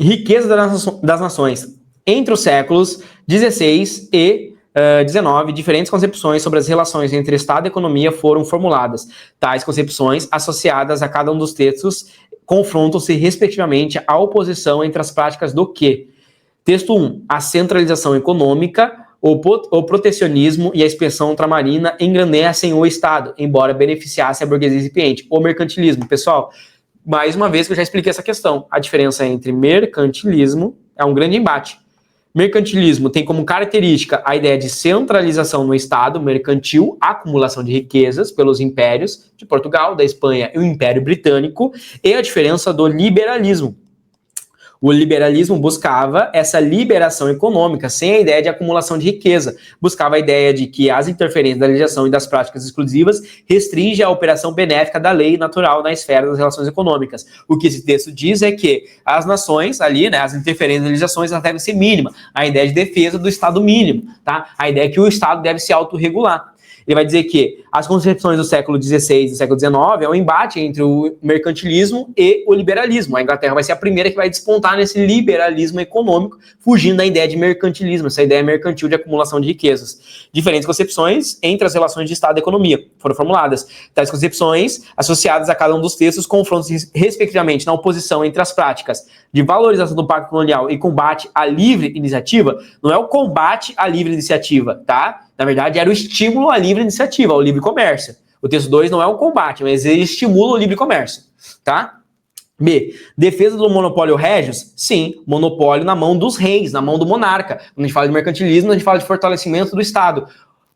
Riqueza das nações. Entre os séculos XVI e XIX, diferentes concepções sobre as relações entre Estado e economia foram formuladas. Tais concepções, associadas a cada um dos textos, confrontam-se respectivamente à oposição entre as práticas do que? Texto 1. A centralização econômica, o protecionismo e a expansão ultramarina engrandecem o Estado, embora beneficiasse a burguesia incipiente. O mercantilismo. Pessoal, mais uma vez que eu já expliquei essa questão. A diferença entre mercantilismo é um grande embate. Mercantilismo tem como característica a ideia de centralização no Estado mercantil, acumulação de riquezas pelos impérios de Portugal, da Espanha e o Império Britânico, e a diferença do liberalismo. O liberalismo buscava essa liberação econômica, sem a ideia de acumulação de riqueza. Buscava a ideia de que as interferências da legislação e das práticas exclusivas restringem a operação benéfica da lei natural na esfera das relações econômicas. O que esse texto diz é que as nações ali, né, as interferências das legislações, elas devem ser mínimas. A ideia de defesa do Estado mínimo, tá? A ideia é que o Estado deve se autorregular. Ele vai dizer que as concepções do século XVI e do século XIX é um embate entre o mercantilismo e o liberalismo. A Inglaterra vai ser a primeira que vai despontar nesse liberalismo econômico, fugindo da ideia de mercantilismo, essa ideia mercantil de acumulação de riquezas. Diferentes concepções entre as relações de Estado e economia foram formuladas. Tais concepções, associadas a cada um dos textos, confrontam-se respectivamente na oposição entre as práticas de valorização do pacto colonial e combate à livre iniciativa. Não é o combate à livre iniciativa, tá? Na verdade, era o estímulo à livre iniciativa, ao livre comércio. O texto 2 não é um combate, mas ele estimula o livre comércio, tá? B. Defesa do monopólio régios? Sim, monopólio na mão dos reis, na mão do monarca. Quando a gente fala de mercantilismo, a gente fala de fortalecimento do Estado.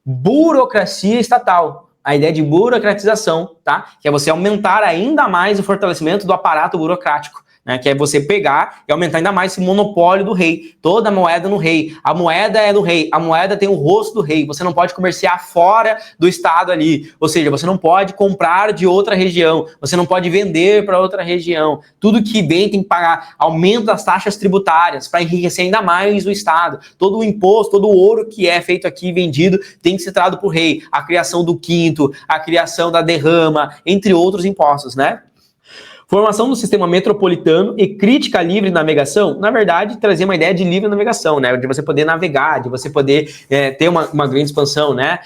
Burocracia estatal. A ideia de burocratização, tá? Que é você aumentar ainda mais o fortalecimento do aparato burocrático. Né, que é você pegar e aumentar ainda mais esse monopólio do rei. Toda a moeda no rei. A moeda é do rei. A moeda tem o rosto do rei. Você não pode comerciar fora do Estado ali. Ou seja, você não pode comprar de outra região. Você não pode vender para outra região. Tudo que vem tem que pagar. Aumento das taxas tributárias para enriquecer ainda mais o Estado. Todo o imposto, todo o ouro que é feito aqui vendido tem que ser trado por rei. A criação do quinto, a criação da derrama, entre outros impostos, né? Formação do sistema metropolitano e crítica à livre navegação, na verdade, trazer uma ideia de livre navegação, né? De você poder navegar, de você poder ter uma grande expansão, né?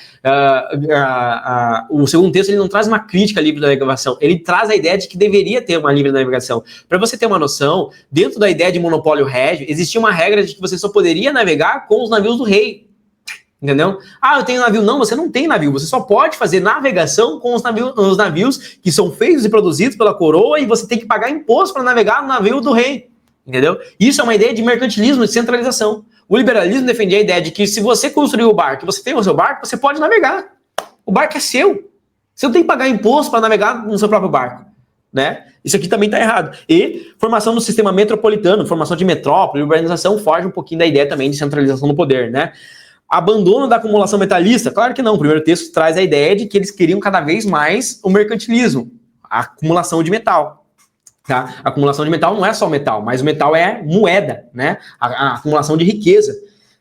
O segundo texto, ele não traz uma crítica à livre navegação, ele traz a ideia de que deveria ter uma livre navegação. Para você ter uma noção, dentro da ideia de monopólio régio, existia uma regra de que você só poderia navegar com os navios do rei. Entendeu? Ah, eu tenho navio. Não, você não tem navio. Você só pode fazer navegação com os navios que são feitos e produzidos pela coroa e você tem que pagar imposto para navegar no navio do rei. Entendeu? Isso é uma ideia de mercantilismo, de centralização. O liberalismo defendia a ideia de que se você construiu o barco e você tem o seu barco, você pode navegar. O barco é seu. Você não tem que pagar imposto para navegar no seu próprio barco. Né? Isso aqui também está errado. E formação do sistema metropolitano, formação de metrópole, urbanização, foge um pouquinho da ideia também de centralização do poder, né? Abandono da acumulação metalista? Claro que não. O primeiro texto traz a ideia de que eles queriam cada vez mais o mercantilismo, a acumulação de metal. Tá? A acumulação de metal não é só metal, mas o metal é moeda, né? A acumulação de riqueza,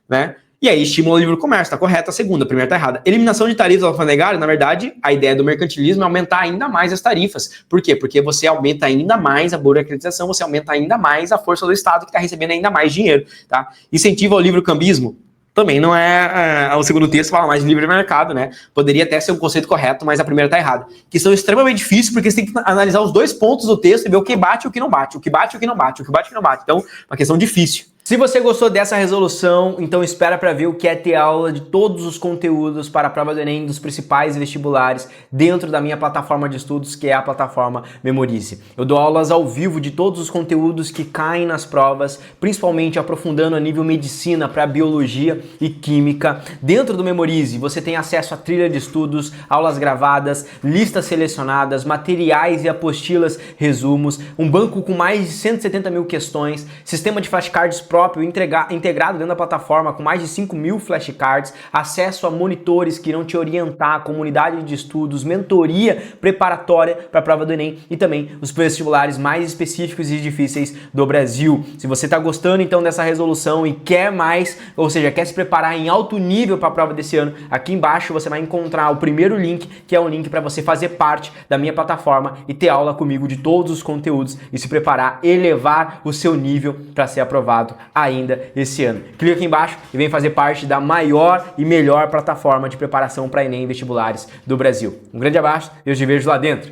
né? E aí estimula o livre comércio, tá correto a segunda, a primeira tá errada. Eliminação de tarifas alfandegárias, na verdade, a ideia do mercantilismo é aumentar ainda mais as tarifas. Por quê? Porque você aumenta ainda mais a burocratização, você aumenta ainda mais a força do Estado que está recebendo ainda mais dinheiro, tá? Incentiva ao livre cambismo? Também não é, o segundo texto fala mais de livre mercado, né? Poderia até ser um conceito correto, mas a primeira tá errada. Que são extremamente difíceis, porque você tem que analisar os dois pontos do texto e ver o que bate e o que não bate, o que bate e o que não bate, o que bate e o que não bate. Então, uma questão difícil. Se você gostou dessa resolução, então espera para ver o que é ter aula de todos os conteúdos para a prova do Enem dos principais vestibulares dentro da minha plataforma de estudos, que é a plataforma Memorize. Eu dou aulas ao vivo de todos os conteúdos que caem nas provas, principalmente aprofundando a nível medicina para biologia e química. Dentro do Memorize, você tem acesso a trilha de estudos, aulas gravadas, listas selecionadas, materiais e apostilas, resumos, um banco com mais de 170 mil questões, sistema de flashcards próprio integrado dentro da plataforma com mais de 5.000 flashcards, acesso a monitores que irão te orientar, comunidade de estudos, mentoria preparatória para a prova do Enem e também os vestibulares mais específicos e difíceis do Brasil. Se você está gostando então dessa resolução e quer mais, ou seja, quer se preparar em alto nível para a prova desse ano, aqui embaixo você vai encontrar o primeiro link, que é um link para você fazer parte da minha plataforma e ter aula comigo de todos os conteúdos e se preparar, elevar o seu nível para ser aprovado ainda esse ano. Clica aqui embaixo e vem fazer parte da maior e melhor plataforma de preparação para Enem e vestibulares do Brasil. Um grande abraço e eu te vejo lá dentro.